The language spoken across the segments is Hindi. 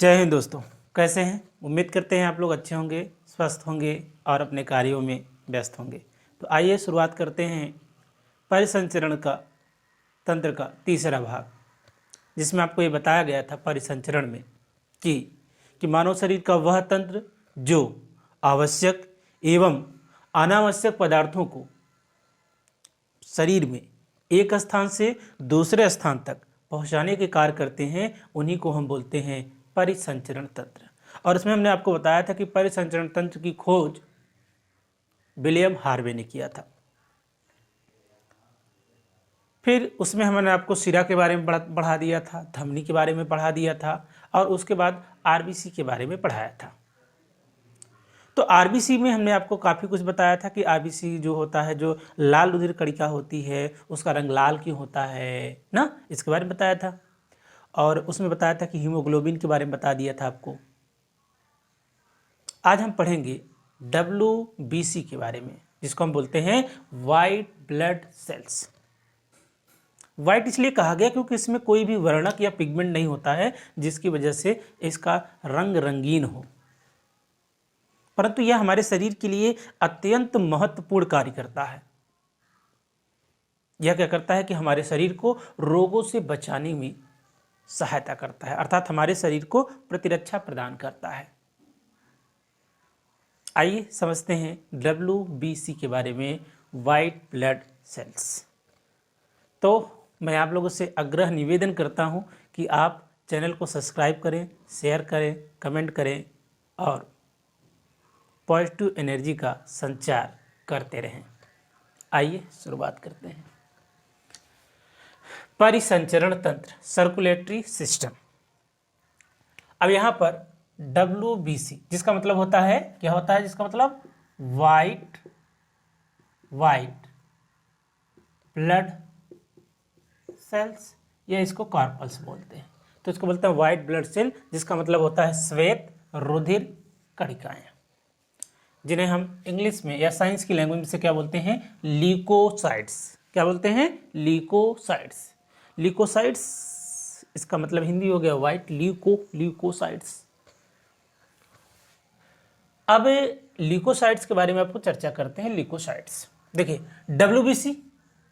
जय हिंद दोस्तों, कैसे हैं। उम्मीद करते हैं आप लोग अच्छे होंगे, स्वस्थ होंगे और अपने कार्यों में व्यस्त होंगे। तो आइए शुरुआत करते हैं परिसंचरण का तंत्र का तीसरा भाग, जिसमें आपको ये बताया गया था परिसंचरण में कि मानव शरीर का वह तंत्र जो आवश्यक एवं अनावश्यक पदार्थों को शरीर में एक स्थान से दूसरे स्थान तक पहुंचाने के कार्य करते हैं, उन्हीं को हम बोलते हैं परिसंचरण तंत्र। और इसमें हमने आपको बताया था कि परिसंचरण तंत्र की खोज विलियम हार्वे ने किया था। फिर उसमें हमने आपको शिरा के बारे में पढ़ा दिया था, धमनी के बारे में पढ़ा दिया था और उसके बाद आरबीसी के बारे में पढ़ाया था। तो आरबीसी में हमने आपको काफ़ी कुछ बताया था कि आरबीसी जो होता है, जो लाल रुधिर कणिका होती है, उसका रंग लाल क्यों होता है ना, इसके बारे में बताया था। और उसमें बताया था कि हीमोग्लोबिन के बारे में बता दिया था आपको। आज हम पढ़ेंगे WBC के बारे में, जिसको हम बोलते हैं वाइट ब्लड सेल्स। वाइट इसलिए कहा गया क्योंकि इसमें कोई भी वर्णक या पिगमेंट नहीं होता है जिसकी वजह से इसका रंग रंगीन हो, परंतु यह हमारे शरीर के लिए अत्यंत महत्वपूर्ण कार्य करता है। यह क्या करता है कि हमारे शरीर को रोगों से बचाने में सहायता करता है, अर्थात हमारे शरीर को प्रतिरक्षा प्रदान करता है। आइए समझते हैं WBC के बारे में, वाइट ब्लड सेल्स। तो मैं आप लोगों से आग्रह निवेदन करता हूं कि आप चैनल को सब्सक्राइब करें, शेयर करें, कमेंट करें और पॉजिटिव एनर्जी का संचार करते रहें। आइए शुरुआत करते हैं। परिसंचरण तंत्र, सर्कुलेटरी सिस्टम। अब यहाँ पर WBC जिसका मतलब होता है, क्या होता है, जिसका मतलब वाइट ब्लड सेल्स, या इसको कार्पल्स बोलते हैं। तो इसको बोलते हैं वाइट ब्लड सेल, जिसका मतलब होता है श्वेत रुधिर कणिकाएं, जिन्हें हम इंग्लिश में या साइंस की लैंग्वेज से क्या बोलते हैं, ल्यूकोसाइट्स। क्या बोलते हैं, ल्यूकोसाइट्स। ल्यूकोसाइट्स इसका मतलब हिंदी हो गया वाइट, ल्यूकोसाइट्स। अब ल्यूकोसाइट्स के बारे में आपको चर्चा करते हैं। ल्यूकोसाइट्स देखिए, WBC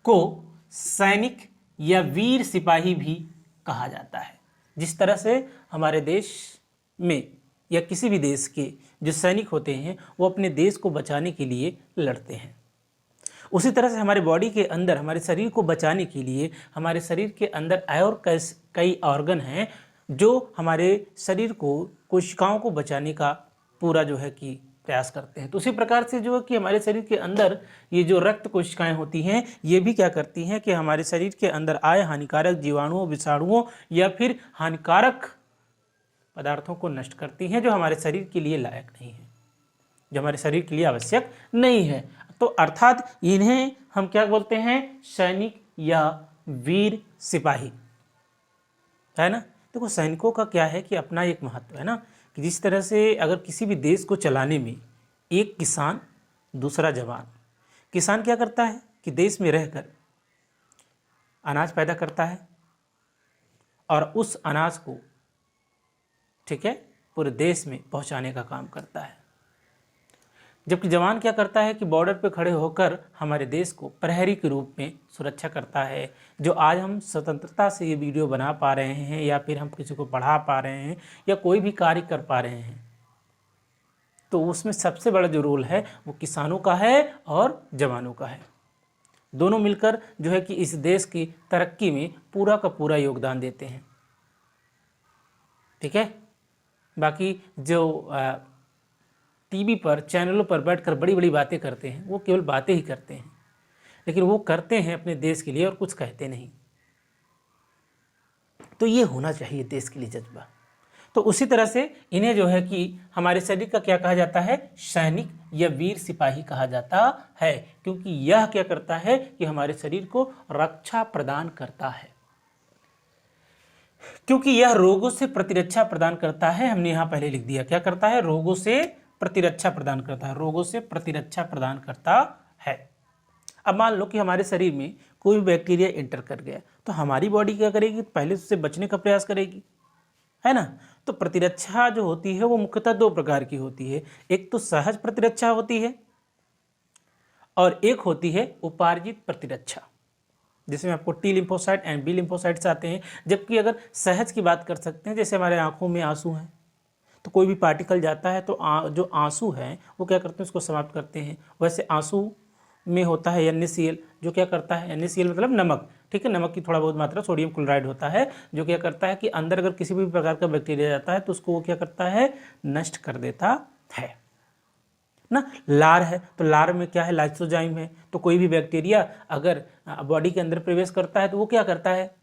को सैनिक या वीर सिपाही भी कहा जाता है। जिस तरह से हमारे देश में या किसी भी देश के जो सैनिक होते हैं वो अपने देश को बचाने के लिए लड़ते हैं, उसी तरह से हमारे बॉडी के अंदर, हमारे शरीर को बचाने के लिए हमारे शरीर के अंदर और कई ऑर्गन हैं जो हमारे शरीर को, कोशिकाओं को बचाने का पूरा जो है कि प्रयास करते हैं। तो उसी प्रकार से जो है कि हमारे शरीर के अंदर ये जो रक्त कोशिकाएं होती हैं, ये भी क्या करती हैं कि हमारे शरीर के अंदर आए हानिकारक जीवाणुओं, विषाणुओं या फिर हानिकारक पदार्थों को नष्ट करती हैं जो हमारे शरीर के लिए लायक नहीं है, जो हमारे शरीर के लिए आवश्यक नहीं है। तो अर्थात इन्हें हम क्या बोलते हैं, सैनिक या वीर सिपाही, है ना। देखो सैनिकों का क्या है कि अपना एक महत्व है ना, कि जिस तरह से अगर किसी भी देश को चलाने में एक किसान, दूसरा जवान। किसान क्या करता है कि देश में रहकर अनाज पैदा करता है और उस अनाज को, ठीक है, पूरे देश में पहुंचाने का काम करता है। जबकि जवान क्या करता है कि बॉर्डर पे खड़े होकर हमारे देश को प्रहरी के रूप में सुरक्षा करता है। जो आज हम स्वतंत्रता से ये वीडियो बना पा रहे हैं या फिर हम किसी को पढ़ा पा रहे हैं या कोई भी कार्य कर पा रहे हैं, तो उसमें सबसे बड़ा जो रोल है वो किसानों का है और जवानों का है। दोनों मिलकर जो है कि इस देश की तरक्की में पूरा का पूरा योगदान देते हैं, ठीक है। बाकी जो टीवी पर, चैनलों पर बैठकर बड़ी बड़ी बातें करते हैं, वो केवल बातें ही करते हैं, लेकिन वो करते हैं अपने देश के लिए और कुछ कहते नहीं। तो ये होना चाहिए देश के लिए जज्बा। तो उसी तरह से इन्हें जो है कि हमारे शरीर का क्या कहा जाता है, सैनिक या वीर सिपाही कहा जाता है, क्योंकि यह क्या करता है कि हमारे शरीर को रक्षा प्रदान करता है, क्योंकि यह रोगों से प्रतिरक्षा प्रदान करता है। हमने यहाँ पहले लिख दिया, क्या करता है, रोगों से प्रतिरक्षा प्रदान करता है, रोगों से प्रतिरक्षा प्रदान करता है। अब मान लो कि हमारे शरीर में कोई भी बैक्टीरिया एंटर कर गया, तो हमारी बॉडी क्या करेगी, पहले उससे बचने का प्रयास करेगी, है ना। तो प्रतिरक्षा जो होती है वो मुख्यतः दो प्रकार की होती है, एक तो सहज प्रतिरक्षा होती है और एक होती है उपार्जित प्रतिरक्षा, जिसमें आपको T lymphocyte and B lymphocytes आते हैं। जबकि अगर सहज की बात कर सकते हैं, जैसे हमारे आंखों में आंसू हैं, तो कोई भी पार्टिकल जाता है तो जो आंसू हैं वो क्या करते हैं, उसको समाप्त करते हैं। वैसे आंसू में होता है NaCl, जो क्या करता है, NaCl मतलब नमक, ठीक है, नमक की थोड़ा बहुत मात्रा सोडियम क्लोराइड होता है, जो क्या करता है कि अंदर अगर किसी भी प्रकार का बैक्टीरिया जाता है तो उसको वो क्या करता है, नष्ट कर देता है ना। लार है तो लार में क्या है, लाइसोजाइम है। तो कोई भी बैक्टीरिया अगर बॉडी के अंदर प्रवेश करता है तो वो क्या करता है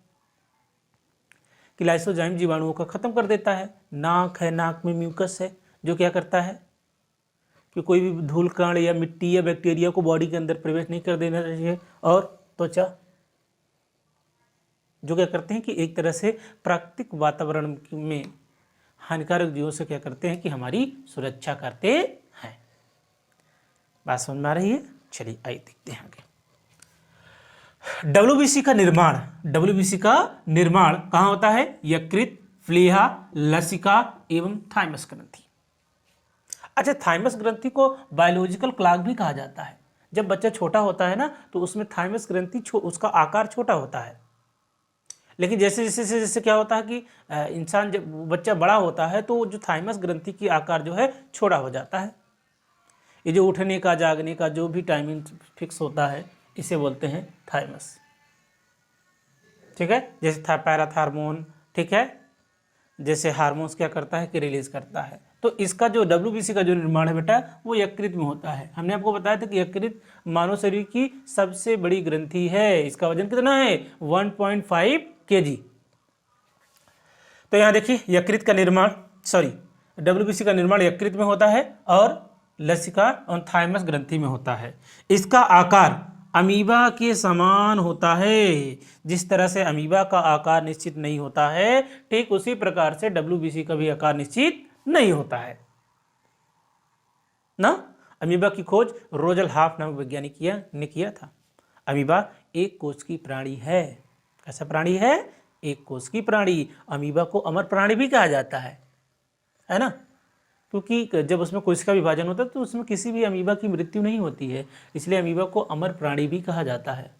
कि लाइसोजाइम जीवाणुओं का खत्म कर देता है। नाक है, नाक में म्यूकस है, जो क्या करता है कि कोई भी धूल कण या मिट्टी या बैक्टीरिया को बॉडी के अंदर प्रवेश नहीं कर देना चाहिए। और त्वचा, जो क्या करते हैं कि एक तरह से प्राकृतिक वातावरण में हानिकारक जीवों से क्या करते हैं कि हमारी सुरक्षा करते हैं। बात समझ में आ रही है? चलिए आइए देखते हैं आगे। WBC का निर्माण, WBC का निर्माण कहाँ होता है? यकृत, प्लीहा, लसिका एवं थाइमस ग्रंथि। अच्छा, थाइमस ग्रंथि को बायोलॉजिकल क्लॉक भी कहा जाता है। जब बच्चा छोटा होता है ना तो उसमें थाइमस ग्रंथि उसका आकार छोटा होता है, लेकिन जैसे जैसे जैसे जैसे क्या होता है कि इंसान जब बच्चा बड़ा होता है तो जो थाइमस ग्रंथि की आकार जो है छोटा हो जाता है। ये जो उठने का जागने का जो भी टाइमिंग फिक्स होता है इसे बोलते हैं थाइमस, ठीक है। जैसे पैराथार्मोन, ठीक है, जैसे हार्मोन्स क्या करता है कि रिलीज करता है। तो इसका जो WBC का जो निर्माण है बेटा वो यकृत में होता है। हमने आपको बताया था कि यकृत मानव शरीर की सबसे बड़ी ग्रंथि है। इसका वजन कितना है? 1.5 kg। तो यहाँ देखिए यकृत का निर्माण, WBC का निर्माण यकृत में होता है और लसिका और थाइमस ग्रंथि में होता है। इसका आकार अमीबा के समान होता है। जिस तरह से अमीबा का आकार निश्चित नहीं होता है, ठीक उसी प्रकार से WBC का भी आकार निश्चित नहीं होता है ना। अमीबा की खोज रोजल हाफ नामक वैज्ञानिक ने किया था। अमीबा एक कोष की प्राणी है। कैसा प्राणी है? एक कोष की प्राणी। अमीबा को अमर प्राणी भी कहा जाता है ना, क्योंकि जब उसमें कोशिका विभाजन होता है तो उसमें किसी भी अमीबा की मृत्यु नहीं होती है, इसलिए अमीबा को अमर प्राणी भी कहा जाता है।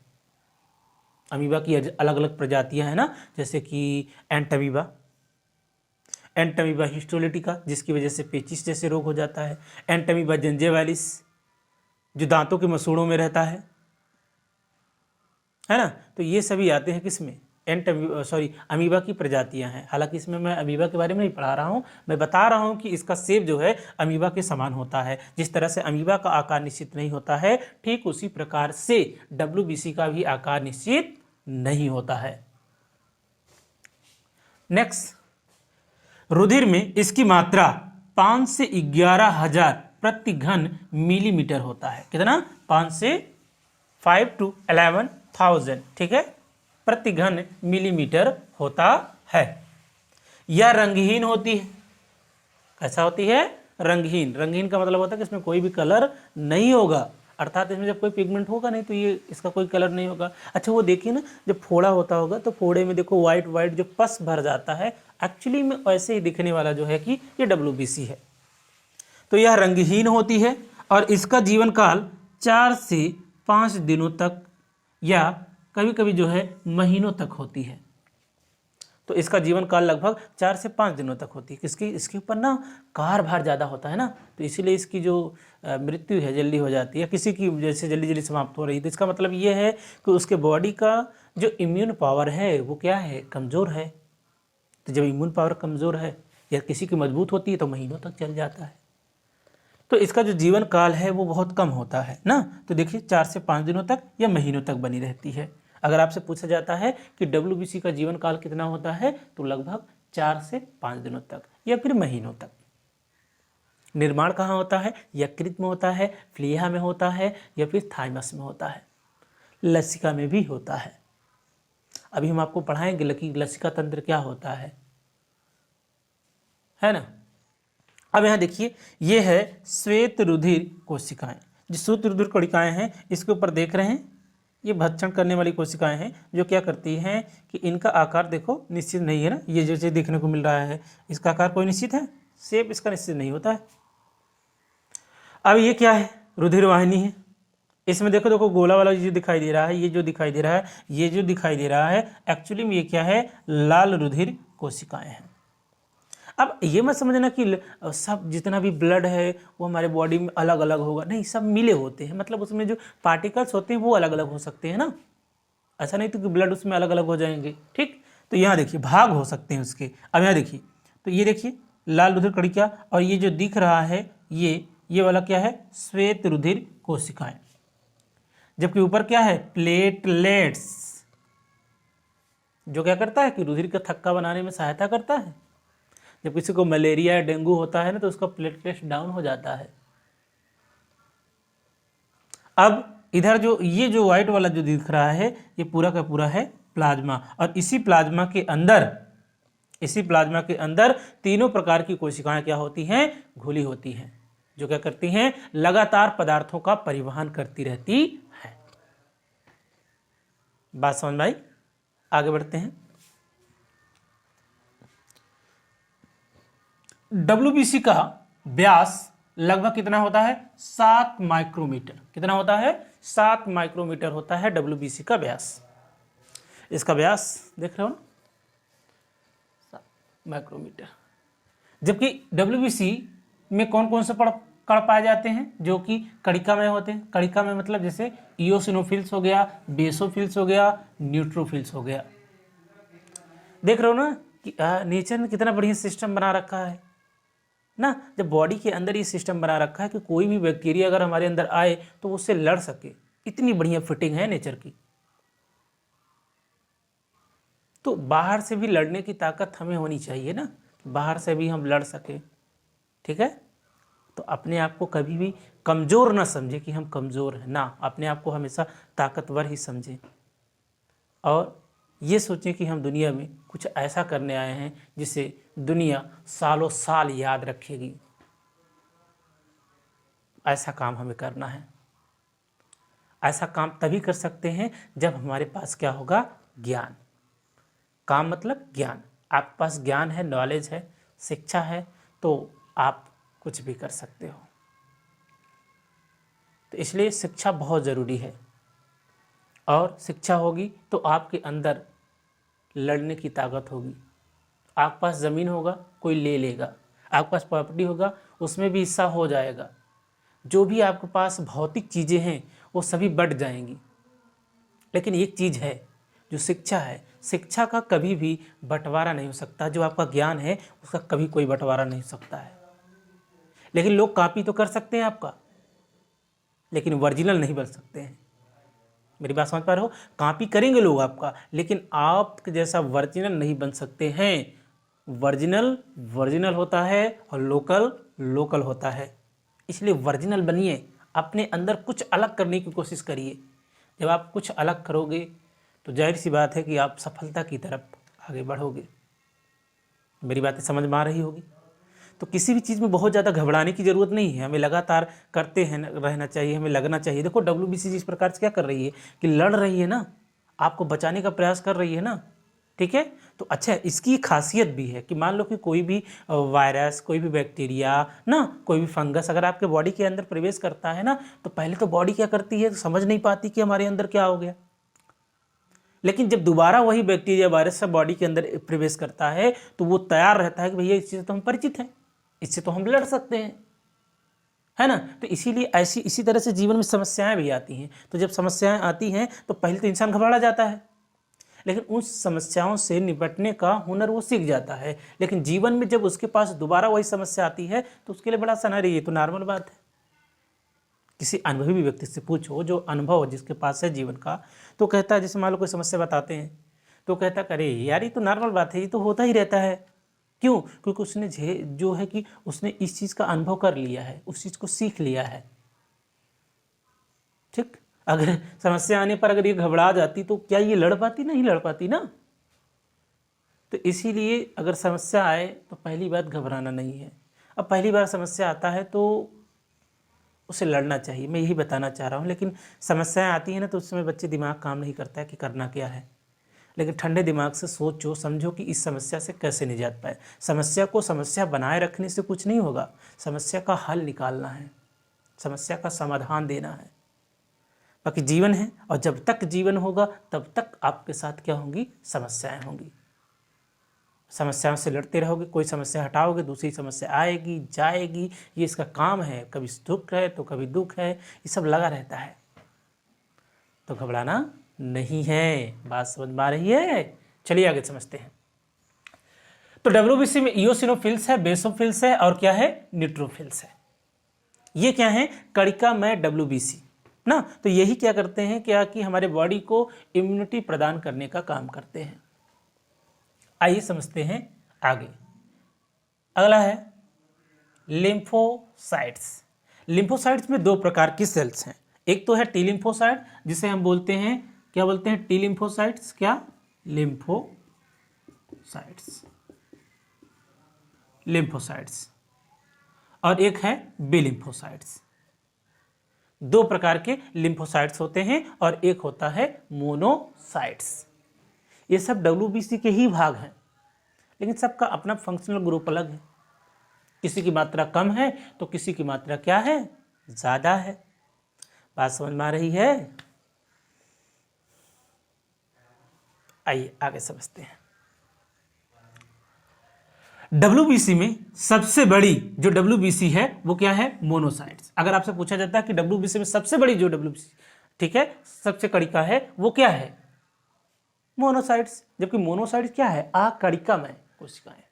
अमीबा की अलग अलग प्रजातियां हैं ना, जैसे कि एंटमीबा हिस्टोलिटिका, जिसकी वजह से पेचिस जैसे रोग हो जाता है। एंटमीबा जिंजिवालिस, जो दांतों के मसूड़ों में रहता है ना। तो ये सभी आते हैं किसमें? अमीबा की प्रजातियां हैं। हालांकि इसमें मैं अमीबा के बारे में नहीं पढ़ा रहा हूं, मैं बता रहा हूं कि इसका शेप जो है अमीबा के समान होता है। जिस तरह से अमीबा का आकार निश्चित नहीं होता है, ठीक उसी प्रकार से WBC का भी आकार निश्चित नहीं होता है। नेक्स्ट, रुधिर में इसकी मात्रा 5 से 11,000 प्रति घन मिलीमीटर होता है। कितना? 5 to 11,000, ठीक है, प्रति घन मिलीमीटर होता है। यह रंगहीन होती है। कैसा होती है? रंगहीन। रंगहीन का मतलब होता है कि इसमें कोई भी कलर नहीं होगा, अर्थात इसमें जब कोई पिगमेंट होगा नहीं तो ये इसका कोई कलर नहीं होगा। अच्छा, वो देखिए ना, जब फोड़ा होता होगा तो फोड़े में देखो वाइट जो पस भर जाता है, एक्चुअली में ऐसे ही दिखने वाला जो है कि ये WBC है। तो यह रंगहीन होती है और इसका जीवन काल 4 से 5 दिनों तक या कभी कभी जो है महीनों तक होती है। तो इसका जीवन काल लगभग 4 से 5 दिनों तक होती है। इसके ऊपर ना कारभार ज़्यादा होता है ना, तो इसीलिए इसकी जो मृत्यु है जल्दी हो जाती है, किसी की जैसे जल्दी समाप्त हो रही है। तो इसका मतलब ये है कि उसके बॉडी का जो इम्यून पावर है वो क्या है? कमज़ोर है। तो जब इम्यून पावर कमज़ोर है या किसी की मजबूत होती है तो महीनों तक चल जाता है। तो इसका जो जीवन काल है वो बहुत कम होता है ना। तो देखिए 4 से 5 दिनों तक या महीनों तक बनी रहती है। अगर आपसे पूछा जाता है कि WBC का जीवन काल कितना होता है, तो लगभग 4 से 5 दिनों तक या फिर महीनों तक। निर्माण कहाँ होता है? यकृत में होता है, प्लीहा में होता है या फिर थाइमस में होता है, लसिका में भी होता है। अभी हम आपको पढ़ाएंगे कि लसिका तंत्र क्या होता है ना। अब यहाँ देखिए, ये है श्वेत रुधिर कोशिकाएं। जो श्वेत रुधिर कोशिकाएं हैं इसके ऊपर देख रहे हैं ये भक्षण करने वाली कोशिकाएं हैं जो क्या करती हैं कि इनका आकार देखो निश्चित नहीं है ना, ये जैसे देखने को मिल रहा है इसका आकार कोई निश्चित है, शेप इसका निश्चित नहीं होता है। अब ये क्या है, रुधिर वाहिनी है। इसमें देखो देखो गोला वाला जो दिखाई दे रहा है, ये जो दिखाई दे रहा है, ये जो दिखाई दे रहा है, एक्चुअली में ये क्या है, लाल रुधिर कोशिकाएं हैं। अब ये मत समझना कि सब जितना भी ब्लड है वो हमारे बॉडी में अलग अलग होगा, नहीं, सब मिले होते हैं, मतलब उसमें जो पार्टिकल्स होते हैं वो अलग अलग हो सकते हैं ना, ऐसा नहीं तो कि ब्लड उसमें अलग अलग हो जाएंगे। ठीक, तो यहाँ देखिए भाग हो सकते हैं उसके। अब यहाँ देखिए, तो ये देखिए लाल रुधिर कणिका, और ये जो दिख रहा है ये वाला क्या है, श्वेत रुधिर कोशिकाएं, जबकि ऊपर क्या है, प्लेटलेट्स, जो क्या करता है कि रुधिर का थक्का बनाने में सहायता करता है। जब किसी को मलेरिया या डेंगू होता है ना तो उसका प्लेटलेट्स डाउन हो जाता है। अब इधर जो ये जो व्हाइट वाला जो दिख रहा है ये पूरा का पूरा है प्लाज्मा, और इसी प्लाज्मा के अंदर तीनों प्रकार की कोशिकाएं क्या होती हैं, घुली होती हैं, जो क्या करती हैं, लगातार पदार्थों का परिवहन करती रहती है। बात समझ में आई? आगे बढ़ते हैं। WBC का व्यास लगभग कितना होता है, 7 माइक्रोमीटर। कितना होता है, 7 माइक्रोमीटर होता है WBC का व्यास। इसका व्यास देख रहे हो ना, 7 माइक्रोमीटर। जबकि WBC में कौन कौन से कण पाए जाते हैं, जो कि कणिका में होते हैं। कणिका में मतलब जैसे इओसिनोफिल्स हो गया, बेसोफिल्स हो गया, न्यूट्रोफिल्स हो गया। देख रहे हो ना कि नेचर ने कितना बढ़िया सिस्टम बना रखा है ना। जब बॉडी के अंदर ये सिस्टम बना रखा है कि कोई भी बैक्टीरिया अगर हमारे अंदर आए तो उससे लड़ सके, इतनी बढ़िया फिटिंग है नेचर की। तो बाहर से भी लड़ने की ताकत हमें होनी चाहिए ना, बाहर से भी हम लड़ सके। ठीक है, तो अपने आप को कभी भी कमज़ोर ना समझे कि हम कमज़ोर हैं ना, अपने आप को हमेशा ताकतवर ही समझें, और ये सोचें कि हम दुनिया में कुछ ऐसा करने आए हैं जिसे दुनिया सालों साल याद रखेगी। ऐसा काम हमें करना है। ऐसा काम तभी कर सकते हैं जब हमारे पास क्या होगा, ज्ञान। काम मतलब ज्ञान। आपके पास ज्ञान है, नॉलेज है, शिक्षा है, तो आप कुछ भी कर सकते हो। तो इसलिए शिक्षा बहुत ज़रूरी है, और शिक्षा होगी तो आपके अंदर लड़ने की ताकत होगी। आपके पास ज़मीन होगा, कोई ले लेगा, आपके पास प्रॉपर्टी होगा, उसमें भी हिस्सा हो जाएगा। जो भी आपके पास भौतिक चीज़ें हैं वो सभी बढ़ जाएंगी, लेकिन एक चीज़ है जो शिक्षा है, शिक्षा का कभी भी बंटवारा नहीं हो सकता। जो आपका ज्ञान है उसका कभी कोई बंटवारा नहीं हो सकता है। लेकिन लोग कॉपी तो कर सकते हैं आपका, लेकिन ओरिजिनल नहीं बन सकते हैं। मेरी बात समझ पा रहे हो? कॉपी करेंगे लोग आपका, लेकिन आपके जैसा ओरिजिनल नहीं बन सकते हैं। ओरिजिनल होता है और लोकल होता है। इसलिए ओरिजिनल बनिए, अपने अंदर कुछ अलग करने की कोशिश करिए। जब आप कुछ अलग करोगे तो जाहिर सी बात है कि आप सफलता की तरफ आगे बढ़ोगे। मेरी बातें समझ में आ रही होगी? तो किसी भी चीज़ में बहुत ज़्यादा घबराने की ज़रूरत नहीं है, हमें लगातार करते हैं रहना चाहिए, हमें लगना चाहिए। देखो WBC जिस प्रकार से क्या कर रही है कि लड़ रही है ना, आपको बचाने का प्रयास कर रही है ना, ठीक है। तो अच्छा, इसकी खासियत भी है कि मान लो कि कोई भी वायरस, कोई भी बैक्टीरिया ना, कोई भी फंगस अगर आपके बॉडी के अंदर प्रवेश करता है ना, तो पहले तो बॉडी क्या करती है, समझ नहीं पाती कि हमारे अंदर क्या हो गया। लेकिन जब दोबारा वही बैक्टीरिया वायरस सब बॉडी के अंदर प्रवेश करता है तो वो तैयार रहता है कि भैया इस चीज़ से तो हम परिचित हैं, इससे तो हम लड़ सकते हैं, है ना। तो इसीलिए इसी तरह से जीवन में समस्याएं भी आती हैं। तो जब समस्याएं आती हैं तो पहले तो इंसान घबरा जाता है, लेकिन उन समस्याओं से निपटने का हुनर वो सीख जाता है। लेकिन जीवन में जब उसके पास दोबारा वही समस्या आती है तो उसके लिए बड़ा सनहरी, ये तो नॉर्मल बात है। किसी अनुभवी व्यक्ति से पूछो, जो अनुभव जिसके पास है जीवन का, तो कहता है, जैसे मान लो कोई समस्या बताते हैं तो कहता करे यार ये तो नॉर्मल बात है, ये तो होता ही रहता है। क्यों? क्योंकि उसने जो है कि उसने इस चीज़ का अनुभव कर लिया है, उस चीज़ को सीख लिया है। ठीक, अगर समस्या आने पर अगर ये घबरा जाती तो क्या ये लड़ पाती? नहीं लड़ पाती ना। तो इसीलिए अगर समस्या आए तो पहली बात घबराना नहीं है। अब पहली बार समस्या आता है तो उसे लड़ना चाहिए। मैं यही बताना चाह रहा हूँ। लेकिन समस्याएं आती हैं ना, तो उस समय बच्चे दिमाग काम नहीं करता है कि करना क्या है। लेकिन ठंडे दिमाग से सोचो, समझो कि इस समस्या से कैसे निजात पाए। समस्या को समस्या बनाए रखने से कुछ नहीं होगा, समस्या का हल निकालना है, समस्या का समाधान देना है। बाकी जीवन है, और जब तक जीवन होगा तब तक आपके साथ क्या होंगी, समस्याएं होंगी। समस्याओं से लड़ते रहोगे, कोई समस्या हटाओगे दूसरी समस्या आएगी जाएगी, ये इसका काम है। कभी सुख है तो कभी दुख है, ये सब लगा रहता है। तो घबराना नहीं है। बात समझ में आ रही है? चलिए आगे समझते हैं। तो डब्ल्यूबीसी में इओसिनोफिल्स है, बेसोफिल्स है, और क्या है, न्यूट्रोफिल्स है। ये क्या है, कणिकामय डब्ल्यूबीसी ना। तो यही क्या करते हैं, क्या कि हमारे बॉडी को इम्यूनिटी प्रदान करने का काम करते हैं। आइए समझते हैं आगे। अगला है लिम्फोसाइट्स। लिम्फोसाइट्स में दो प्रकार की सेल्स हैं। एक तो है टी लिम्फोसाइट, जिसे हम बोलते हैं, क्या बोलते हैं, टी लिम्फोसाइट्स, क्या, लिम्फोसाइट्स, लिम्फोसाइट्स। और एक है बी लिम्फोसाइट्स। दो प्रकार के लिम्फोसाइट्स होते हैं, और एक होता है मोनोसाइट्स। ये सब डब्ल्यूबीसी के ही भाग हैं, लेकिन सबका अपना फंक्शनल ग्रुप अलग है। किसी की मात्रा कम है तो किसी की मात्रा क्या है, ज़्यादा है। बात समझ में आ रही है? आइए आगे समझते हैं। डब्ल्यूबीसी में सबसे बड़ी जो डब्ल्यूबीसी है वो क्या है, मोनोसाइट्स। अगर आपसे पूछा जाता है कि डब्ल्यूबीसी में सबसे बड़ी जो डब्ल्यूबीसी, ठीक है, सबसे कणिका है, वो क्या है, मोनोसाइट्स। जबकि मोनोसाइट्स क्या है, कणिकामय कोशिकाएं।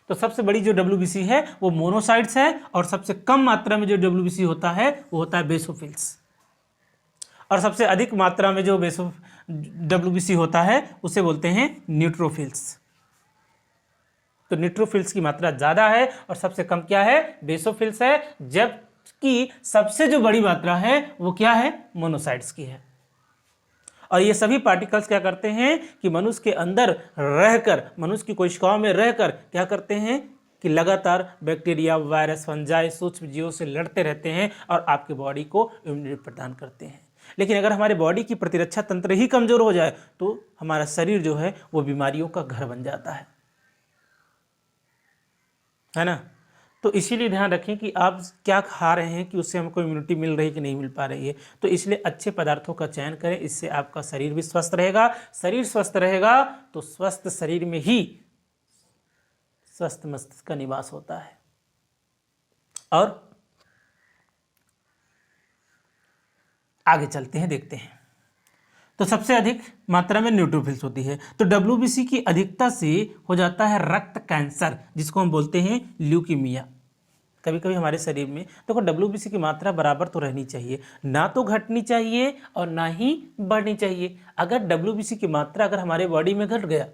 तो सबसे बड़ी जो डब्ल्यूबीसी है वो मोनोसाइट्स है, और सबसे कम मात्रा में जो डब्ल्यूबीसी होता है वो होता है बेसोफिल्स। और सबसे अधिक मात्रा में जो डब्ल्यूबीसी होता है उसे बोलते हैं न्यूट्रोफिल्स। तो न्यूट्रोफिल्स की मात्रा ज्यादा है और सबसे कम क्या है, बेसोफिल्स है। जबकि सबसे जो बड़ी मात्रा है वो क्या है, मोनोसाइट्स की है। और ये सभी पार्टिकल्स क्या करते हैं कि मनुष्य के अंदर रहकर, मनुष्य की कोशिकाओं में रहकर क्या करते हैं कि लगातार बैक्टीरिया, वायरस, फंजाई, सूक्ष्म जीवों से लड़ते रहते हैं और आपके बॉडी को इम्यूनिटी प्रदान करते हैं। लेकिन अगर हमारे बॉडी की प्रतिरक्षा तंत्र ही कमजोर हो जाए तो हमारा शरीर जो है वो बीमारियों का घर बन जाता है ना। तो इसीलिए ध्यान रखें कि आप क्या खा रहे हैं कि उससे हमको इम्यूनिटी मिल रही है कि नहीं मिल पा रही है। तो इसलिए अच्छे पदार्थों का चयन करें, इससे आपका शरीर भी स्वस्थ रहेगा। शरीर स्वस्थ रहेगा तो स्वस्थ शरीर में ही स्वस्थ मस्तिष्क का निवास होता है। और आगे चलते हैं, देखते हैं। तो सबसे अधिक मात्रा में न्यूट्रोफिल्स होती है। तो डब्ल्यूबीसी की अधिकता से हो जाता है रक्त कैंसर, जिसको हम बोलते हैं ल्यूकीमिया। कभी कभी हमारे शरीर में देखो डब्ल्यूबीसी की मात्रा बराबर तो रहनी चाहिए, ना तो घटनी चाहिए और ना ही बढ़नी चाहिए। अगर डब्ल्यूबीसी की मात्रा अगर हमारे बॉडी में घट गया,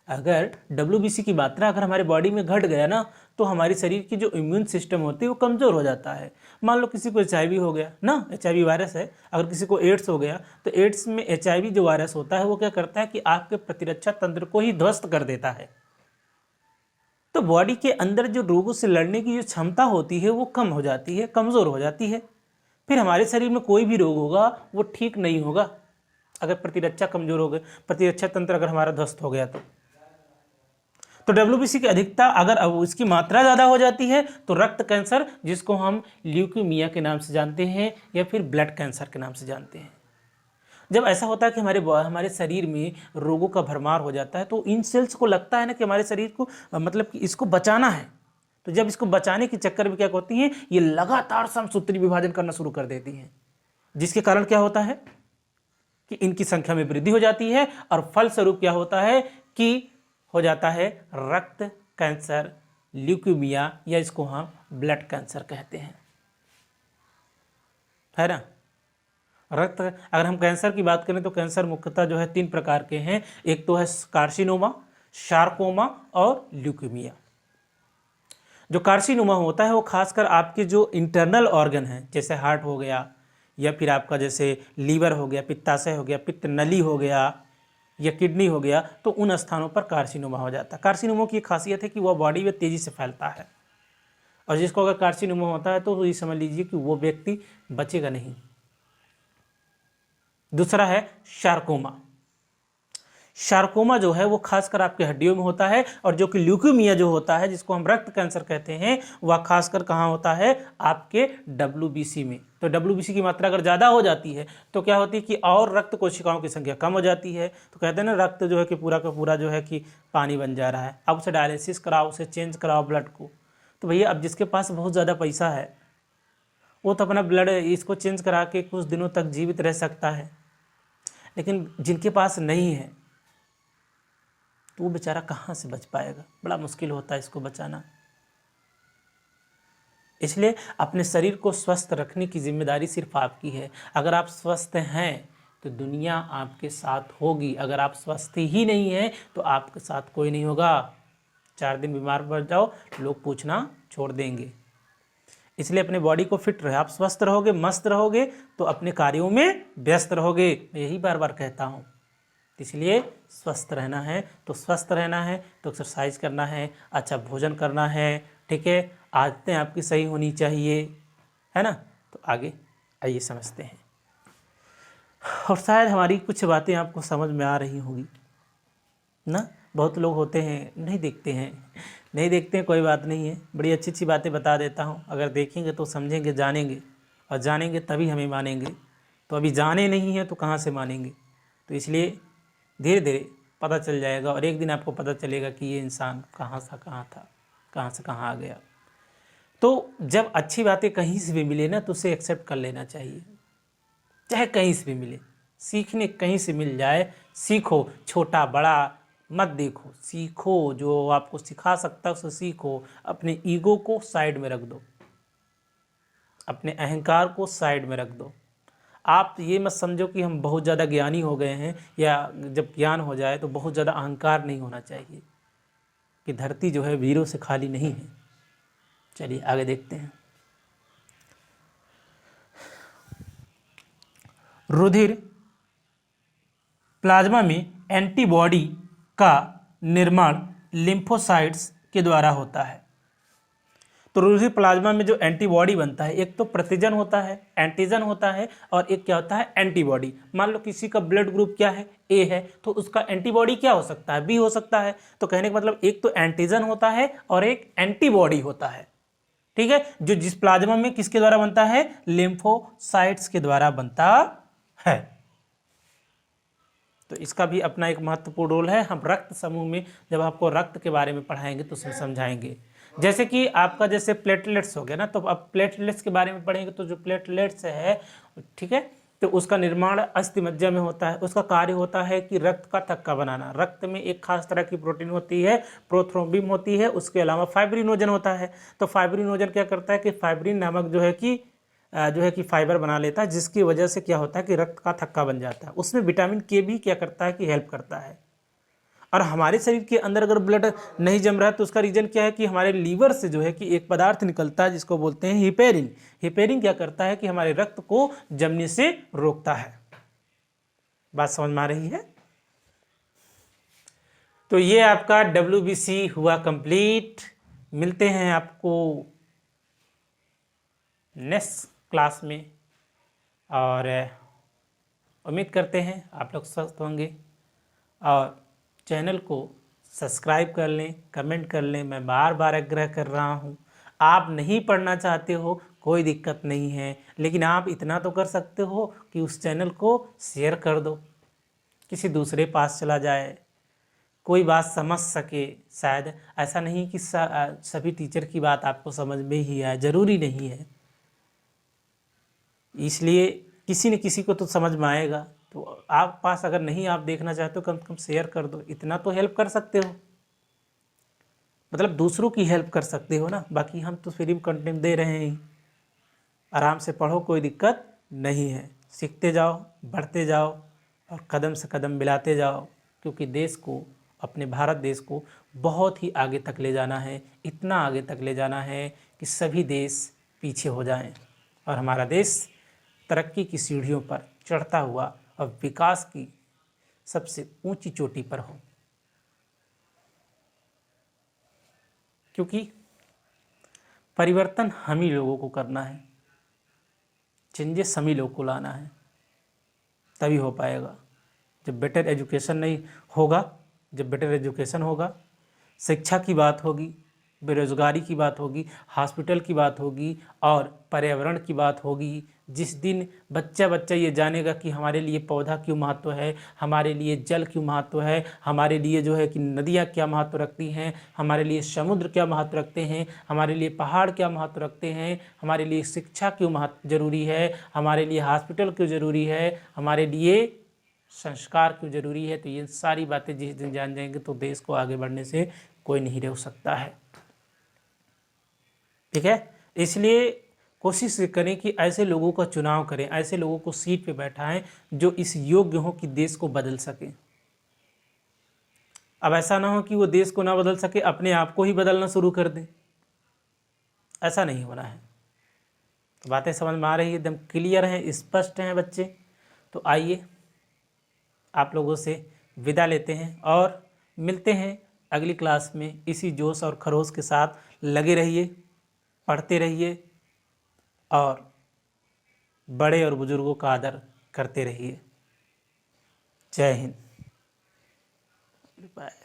अगर डब्ल्यूबीसी की मात्रा अगर हमारे बॉडी में घट गया ना, तो हमारे शरीर की जो इम्यून सिस्टम होती है वो कमज़ोर हो जाता है। मान लो किसी को HIV हो गया ना, HIV वायरस है। अगर किसी को एड्स हो गया तो एड्स में HIV जो वायरस होता है वो क्या करता है कि आपके प्रतिरक्षा तंत्र को ही ध्वस्त कर देता है। तो बॉडी के अंदर जो रोगों से लड़ने की जो क्षमता होती है वो कम हो जाती है, कमज़ोर हो जाती है। फिर हमारे शरीर में कोई भी रोग होगा वो ठीक नहीं होगा। अगर प्रतिरक्षा कमज़ोर हो गई, प्रतिरक्षा तंत्र अगर हमारा ध्वस्त हो गया तो डब्ल्यूबीसी की अधिकता अगर इसकी मात्रा ज़्यादा हो जाती है तो रक्त कैंसर, जिसको हम ल्यूकीमिया के नाम से जानते हैं या फिर ब्लड कैंसर के नाम से जानते हैं। जब ऐसा होता है कि हमारे शरीर में रोगों का भरमार हो जाता है तो इन सेल्स को लगता है ना कि हमारे शरीर को मतलब कि इसको बचाना है। तो जब इसको बचाने के चक्कर में क्या होती हैं, ये लगातार समसूत्री विभाजन करना शुरू कर देती हैं, जिसके कारण क्या होता है कि इनकी संख्या में वृद्धि हो जाती है और फलस्वरूप क्या होता है कि हो जाता है रक्त कैंसर, ल्यूकीमिया, या इसको हम ब्लड कैंसर कहते हैं, है ना। रक्त, अगर हम कैंसर की बात करें तो कैंसर मुख्यतः जो है 3 प्रकार के हैं। एक तो है कार्सिनोमा, सार्कोमा और ल्यूकीमिया। जो कार्सिनोमा होता है वो खासकर आपके जो इंटरनल ऑर्गन हैं, जैसे हार्ट हो गया या फिर आपका जैसे लीवर हो गया, पित्ताशय हो गया, पित्त नली हो गया या किडनी हो गया, तो उन स्थानों पर कार्सिनोमा हो जाता है। कार्सिनोमा की खासियत है कि वह बॉडी में तेजी से फैलता है और जिसको अगर कार्सिनोमा होता है तो ये समझ लीजिए कि वो व्यक्ति बचेगा नहीं। दूसरा है शार्कोमा। शार्कोमा जो है वो खासकर आपके हड्डियों में होता है, और जो कि ल्यूकेमिया जो होता है, जिसको हम रक्त कैंसर कहते हैं, वह खासकर कहाँ होता है, आपके WBC में। तो WBC की मात्रा अगर ज़्यादा हो जाती है तो क्या होती है कि और रक्त कोशिकाओं की संख्या कम हो जाती है। तो कहते हैं ना, रक्त जो है कि पूरा का पूरा जो है कि पानी बन जा रहा है, अब उसे डायलिसिस कराओ, उसे चेंज कराओ ब्लड को। तो भैया अब जिसके पास बहुत ज़्यादा पैसा है वो तो अपना ब्लड इसको चेंज करा के कुछ दिनों तक जीवित रह सकता है, लेकिन जिनके पास नहीं है तो वो बेचारा कहाँ से बच पाएगा, बड़ा मुश्किल होता है इसको बचाना। इसलिए अपने शरीर को स्वस्थ रखने की जिम्मेदारी सिर्फ आपकी है। अगर आप स्वस्थ हैं तो दुनिया आपके साथ होगी, अगर आप स्वस्थ ही नहीं हैं तो आपके साथ कोई नहीं होगा। 4 दिन बीमार पड़ जाओ, लोग पूछना छोड़ देंगे। इसलिए अपने बॉडी को फिट रहे, आप स्वस्थ रहोगे, मस्त रहोगे तो अपने कार्यों में व्यस्त रहोगे। मैं यही बार बार कहता हूँ। इसलिए स्वस्थ रहना है तो स्वस्थ रहना है तो एक्सरसाइज करना है, अच्छा भोजन करना है, ठीक है, आदतें आपकी सही होनी चाहिए, है ना। तो आगे आइए समझते हैं, और शायद हमारी कुछ बातें आपको समझ में आ रही होंगी ना। बहुत लोग होते हैं नहीं देखते हैं, कोई बात नहीं है, बड़ी अच्छी अच्छी बातें बता देता हूँ। अगर देखेंगे तो समझेंगे, जानेंगे, और जानेंगे तभी हमें मानेंगे। तो अभी जाने नहीं है तो कहाँ से मानेंगे। तो इसलिए धीरे धीरे पता चल जाएगा, और एक दिन आपको पता चलेगा कि ये इंसान कहाँ से कहाँ था, कहाँ से कहाँ आ गया। तो जब अच्छी बातें कहीं से भी मिले ना तो उसे एक्सेप्ट कर लेना चाहिए, चाहे कहीं से भी मिले। सीखने कहीं से मिल जाए, सीखो, छोटा बड़ा मत देखो, सीखो, जो आपको सिखा सकता है उसे सीखो। अपने ईगो को साइड में रख दो, अपने अहंकार को साइड में रख दो। आप ये मत समझो कि हम बहुत ज़्यादा ज्ञानी हो गए हैं, या जब ज्ञान हो जाए तो बहुत ज़्यादा अहंकार नहीं होना चाहिए, कि धरती जो है वीरों से खाली नहीं है। चलिए आगे देखते हैं। रुधिर प्लाज्मा में एंटीबॉडी का निर्माण लिम्फोसाइट्स के द्वारा होता है। तो रुधिर प्लाज्मा में जो एंटीबॉडी बनता है, एक तो प्रतिजन होता है, एंटीजन होता है, और एक क्या होता है, एंटीबॉडी। मान लो किसी का ब्लड ग्रुप क्या है, ए है, तो उसका एंटीबॉडी क्या हो सकता है, बी हो सकता है। तो कहने का मतलब एक तो एंटीजन होता है और एक एंटीबॉडी होता है, ठीक है, जो जिस प्लाज्मा में किसके द्वारा बनता है, लिम्फोसाइट्स के द्वारा बनता है। तो इसका भी अपना एक महत्वपूर्ण रोल है। हम रक्त समूह में जब आपको रक्त के बारे में पढ़ाएंगे तो समझाएंगे। जैसे कि आपका जैसे प्लेटलेट्स हो गया ना, तो अब प्लेटलेट्स के बारे में पढ़ेंगे। तो जो प्लेटलेट्स है, ठीक है, तो उसका निर्माण अस्थि मज्जा में होता है। उसका कार्य होता है कि रक्त का थक्का बनाना। रक्त में एक खास तरह की प्रोटीन होती है, प्रोथ्रोम्बिन होती है, उसके अलावा फाइब्रिनोजन होता है। तो फाइब्रिनोजन क्या करता है कि फाइब्रिन नामक जो है कि फाइबर बना लेता है, जिसकी वजह से क्या होता है कि रक्त का थक्का बन जाता है। उसमें विटामिन के भी क्या करता है कि हेल्प करता है। और हमारे शरीर के अंदर अगर ब्लड नहीं जम रहा है तो उसका रीजन क्या है कि हमारे लीवर से जो है कि एक पदार्थ निकलता है जिसको बोलते हैं हिपेरिन। हिपेरिन क्या करता है कि हमारे रक्त को जमने से रोकता है। बात समझ में आ रही है। तो ये आपका WBC हुआ कंप्लीट। मिलते हैं आपको नेक्स्ट क्लास में, और उम्मीद करते हैं आप लोग स्वस्थ होंगे। और चैनल को सब्सक्राइब कर लें, कमेंट कर लें। मैं बार बार आग्रह कर रहा हूँ। आप नहीं पढ़ना चाहते हो कोई दिक्कत नहीं है, लेकिन आप इतना तो कर सकते हो कि उस चैनल को शेयर कर दो, किसी दूसरे पास चला जाए, कोई बात समझ सके। शायद ऐसा नहीं कि सभी टीचर की बात आपको समझ में ही आए, ज़रूरी नहीं है। इसलिए किसी न किसी को तो समझ में आएगा। तो आप पास अगर नहीं आप देखना चाहते हो, कम से कम शेयर कर दो, इतना तो हेल्प कर सकते हो। मतलब दूसरों की हेल्प कर सकते हो ना। बाकी हम तो फ्री कंटेंट दे रहे हैं, आराम से पढ़ो, कोई दिक्कत नहीं है। सीखते जाओ, बढ़ते जाओ, और कदम से कदम मिलाते जाओ, क्योंकि देश को, अपने भारत देश को बहुत ही आगे तक ले जाना है। इतना आगे तक ले जाना है कि सभी देश पीछे हो जाएं और हमारा देश तरक्की की सीढ़ियों पर चढ़ता हुआ और विकास की सबसे ऊंची चोटी पर हो। क्योंकि परिवर्तन हम ही लोगों को करना है, चेंजेस हम ही लोग को लाना है, तभी हो पाएगा। जब बेटर एजुकेशन नहीं होगा, जब बेटर एजुकेशन होगा, शिक्षा की बात होगी, बेरोजगारी की बात होगी, हॉस्पिटल की बात होगी और पर्यावरण की बात होगी, जिस दिन बच्चा बच्चा ये जानेगा कि हमारे लिए पौधा क्यों महत्व है, हमारे लिए जल क्यों महत्व है, हमारे लिए जो है कि नदियाँ क्या महत्व रखती हैं, हमारे लिए समुद्र क्या महत्व रखते हैं, हमारे लिए पहाड़ क्या महत्व रखते हैं, हमारे लिए शिक्षा क्यों महत्व जरूरी है, हमारे लिए हॉस्पिटल क्यों ज़रूरी है, हमारे लिए संस्कार क्यों जरूरी है। तो ये सारी बातें जिस दिन जान जाएंगे तो देश को आगे बढ़ने से कोई नहीं रोक सकता है। ठीक है, इसलिए कोशिश करें कि ऐसे लोगों का चुनाव करें, ऐसे लोगों को सीट पे बैठाएं जो इस योग्य हो कि देश को बदल सके। अब ऐसा ना हो कि वो देश को ना बदल सके, अपने आप को ही बदलना शुरू कर दें, ऐसा नहीं होना है। तो बातें समझ में आ रही है, एकदम क्लियर हैं, स्पष्ट हैं बच्चे। तो आइए आप लोगों से विदा लेते हैं और मिलते हैं अगली क्लास में। इसी जोश और खरोश के साथ लगे रहिए, पढ़ते रहिए और बड़े और बुजुर्गों का आदर करते रहिए। जय हिंद। बाय।